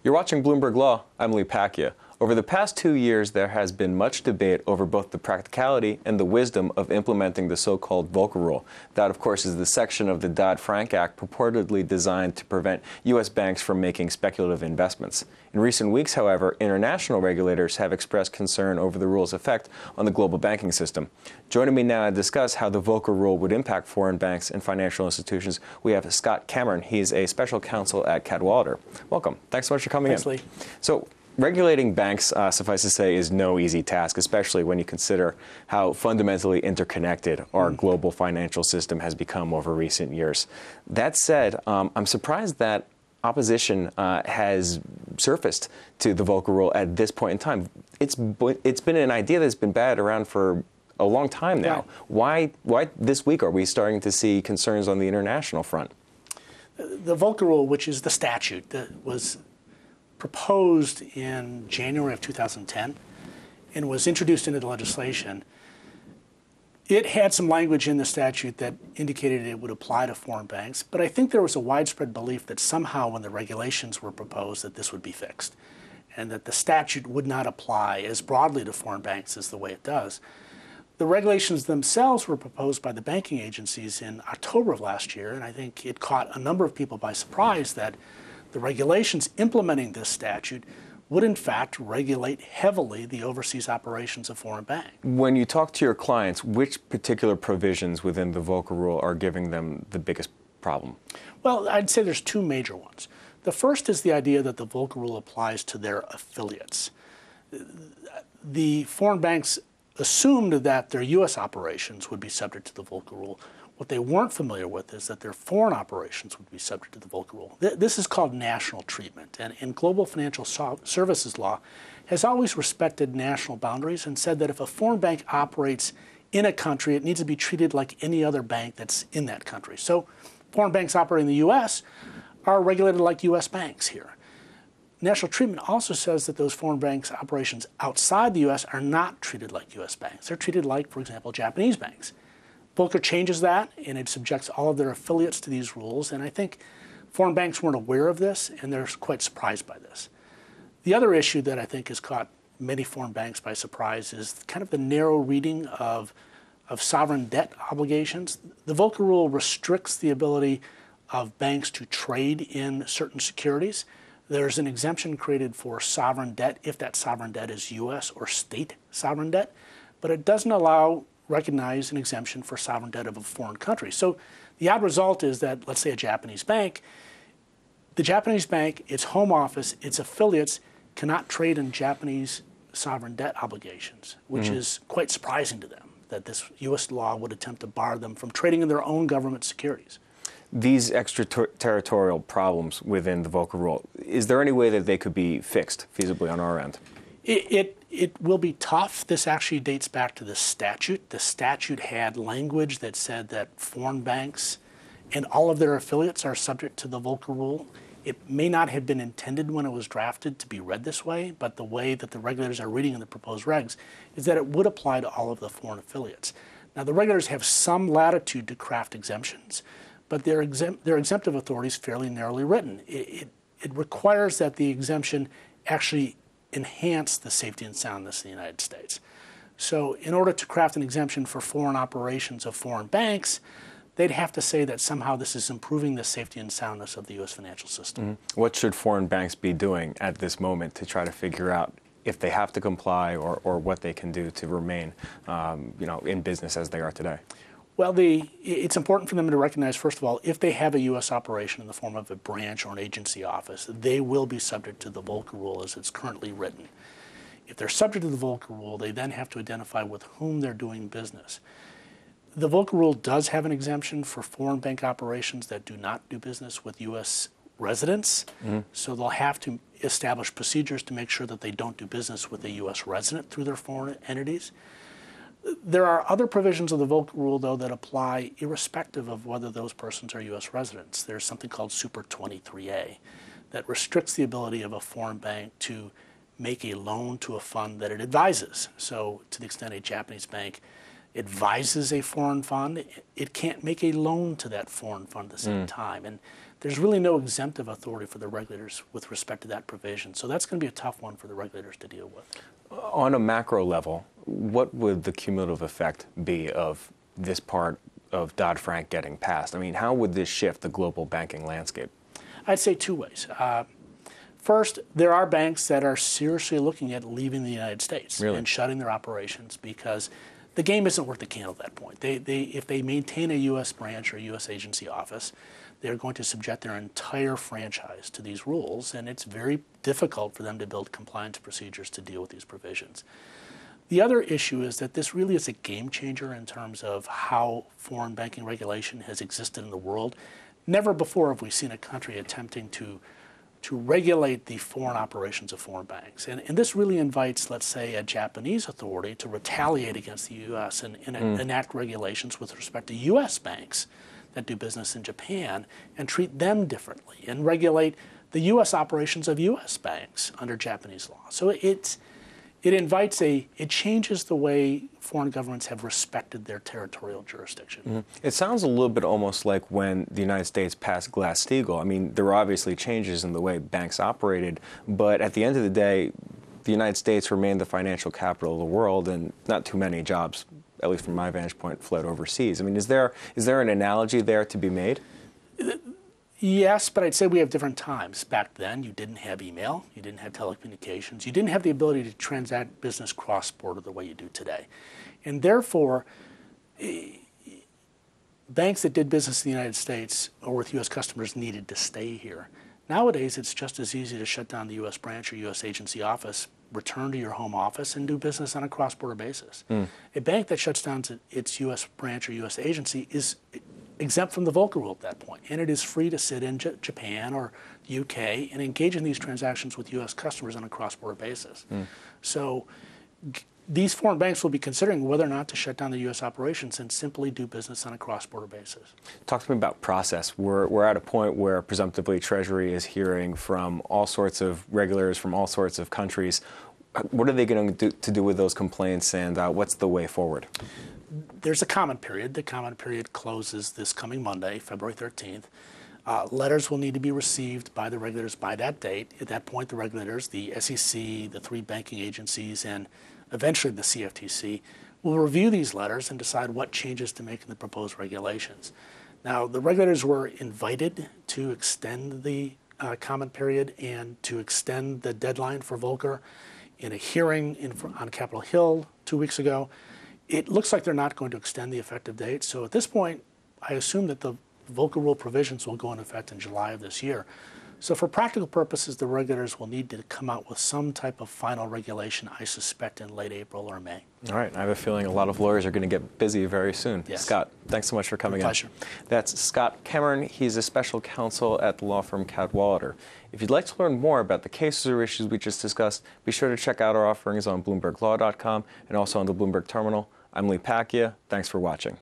You're watching Bloomberg Law. I'm Pacchia. Over the past 2 years, there has been much debate over both the practicality and the wisdom of implementing the so-called Volcker Rule. That, of course, is the section of the Dodd-Frank Act purportedly designed to prevent U.S. banks from making speculative investments. In recent weeks, however, international regulators have expressed concern over the rule's effect on the global banking system. Joining me now to discuss how the Volcker Rule would impact foreign banks and financial institutions, we have Scott Cammarn. He's a special counsel at Cadwalader. Welcome. Thanks so much for coming in. Lee. So, regulating banks, suffice to say, is no easy task, especially when you consider how fundamentally interconnected our global financial system has become over recent years. That said, I'm surprised that opposition has surfaced to the Volcker Rule at this point in time. It's been an idea that's been batted around for a long time now. Right. Why this week are we starting to see concerns on the international front? The Volcker Rule, which is the statute that was proposed in January of 2010 and was introduced into the legislation, it had some language in the statute that indicated it would apply to foreign banks, but I think there was a widespread belief that somehow when the regulations were proposed that this would be fixed and that the statute would not apply as broadly to foreign banks as the way it does. The regulations themselves were proposed by the banking agencies in October of last year, and I think it caught a number of people by surprise that the regulations implementing this statute would in fact regulate heavily the overseas operations of foreign banks. When you talk to your clients, which particular provisions within the Volcker Rule are giving them the biggest problem? Well, I'd say there's two major ones. The first is the idea that the Volcker Rule applies to their affiliates. The foreign banks assumed that their U.S. operations would be subject to the Volcker Rule. What they weren't familiar with is that their foreign operations would be subject to the Volcker Rule. This is called national treatment, and global financial services law has always respected national boundaries and said that if a foreign bank operates in a country, it needs to be treated like any other bank that's in that country. So foreign banks operating in the U.S. are regulated like U.S. banks here. National treatment also says that those foreign banks' operations outside the U.S. are not treated like U.S. banks. They're treated like, for example, Japanese banks. Volcker changes that, and it subjects all of their affiliates to these rules, and I think foreign banks weren't aware of this, and they're quite surprised by this. The other issue that I think has caught many foreign banks by surprise is kind of the narrow reading of sovereign debt obligations. The Volcker Rule restricts the ability of banks to trade in certain securities. There's an exemption created for sovereign debt if that sovereign debt is U.S. or state sovereign debt, but it doesn't recognize an exemption for sovereign debt of a foreign country. So the odd result is that, let's say a Japanese bank, the Japanese bank, its home office, its affiliates cannot trade in Japanese sovereign debt obligations, which is quite surprising to them, that this U.S. law would attempt to bar them from trading in their own government securities. These extraterritorial problems within the Volcker Rule, is there any way that they could be fixed feasibly on our end? It will be tough. This actually dates back to the statute. The statute had language that said that foreign banks and all of their affiliates are subject to the Volcker Rule. It may not have been intended when it was drafted to be read this way, but the way that the regulators are reading in the proposed regs is that it would apply to all of the foreign affiliates. Now, the regulators have some latitude to craft exemptions, but their exemptive authority is fairly narrowly written. It requires that the exemption actually enhance the safety and soundness of the United States. So in order to craft an exemption for foreign operations of foreign banks, they'd have to say that somehow this is improving the safety and soundness of the U.S. financial system. What should foreign banks be doing at this moment to try to figure out if they have to comply or what they can do to remain in business as they are today? Well, it's important for them to recognize, first of all, if they have a U.S. operation in the form of a branch or an agency office, they will be subject to the Volcker Rule as it's currently written. If they're subject to the Volcker Rule, they then have to identify with whom they're doing business. The Volcker Rule does have an exemption for foreign bank operations that do not do business with U.S. residents, so they'll have to establish procedures to make sure that they don't do business with a U.S. resident through their foreign entities. There are other provisions of the Volcker Rule, though, that apply irrespective of whether those persons are U.S. residents. There's something called Super 23A that restricts the ability of a foreign bank to make a loan to a fund that it advises. So to the extent a Japanese bank advises a foreign fund, it can't make a loan to that foreign fund at the same time. And there's really no exemptive authority for the regulators with respect to that provision. So that's going to be a tough one for the regulators to deal with. On a macro level, what would the cumulative effect be of this part of Dodd-Frank getting passed? I mean, how would this shift the global banking landscape? I'd say two ways. First, there are banks that are seriously looking at leaving the United States and shutting their operations because the game isn't worth the candle at that point. If they maintain a U.S. branch or U.S. agency office, they're going to subject their entire franchise to these rules, and it's very difficult for them to build compliance procedures to deal with these provisions. The other issue is that this really is a game changer in terms of how foreign banking regulation has existed in the world. Never before have we seen a country attempting to regulate the foreign operations of foreign banks. And this really invites, let's say, a Japanese authority to retaliate against the U.S. and enact regulations with respect to U.S. banks that do business in Japan and treat them differently and regulate the U.S. operations of U.S. banks under Japanese law. So it changes the way foreign governments have respected their territorial jurisdiction. Mm-hmm. It sounds a little bit almost like when the United States passed Glass-Steagall. I mean, there were obviously changes in the way banks operated, but at the end of the day, the United States remained the financial capital of the world, and not too many jobs, at least from my vantage point, fled overseas. I mean, is there an analogy there to be made? Yes, but I'd say we have different times. Back then, you didn't have email, you didn't have telecommunications, you didn't have the ability to transact business cross-border the way you do today. And therefore, banks that did business in the United States or with U.S. customers needed to stay here. Nowadays, it's just as easy to shut down the U.S. branch or U.S. agency office, return to your home office, and do business on a cross-border basis. A bank that shuts down its U.S. branch or U.S. agency is exempt from the Volcker Rule at that point, and it is free to sit in Japan or the UK and engage in these transactions with U.S. customers on a cross-border basis. So these foreign banks will be considering whether or not to shut down the U.S. operations and simply do business on a cross-border basis. Talk to me about process. We're at a point where presumptively Treasury is hearing from all sorts of regulators from all sorts of countries. What are they going to do with those complaints, and what's the way forward? There's a comment period. The comment period closes this coming Monday, February 13th. Letters will need to be received by the regulators by that date. At that point, the regulators, the SEC, the three banking agencies, and eventually the CFTC, will review these letters and decide what changes to make in the proposed regulations. Now, the regulators were invited to extend the comment period and to extend the deadline for Volcker in a hearing on Capitol Hill 2 weeks ago. It looks like they're not going to extend the effective date. So at this point, I assume that the Volcker Rule provisions will go into effect in July of this year. So for practical purposes, the regulators will need to come out with some type of final regulation, I suspect, in late April or May. All right. I have a feeling a lot of lawyers are going to get busy very soon. Yes. Scott, thanks so much for coming in. Pleasure. That's Scott Cammarn. He's a special counsel at the law firm Cadwalader. If you'd like to learn more about the cases or issues we just discussed, be sure to check out our offerings on BloombergLaw.com and also on the Bloomberg Terminal. I'm Pacchia. Thanks for watching.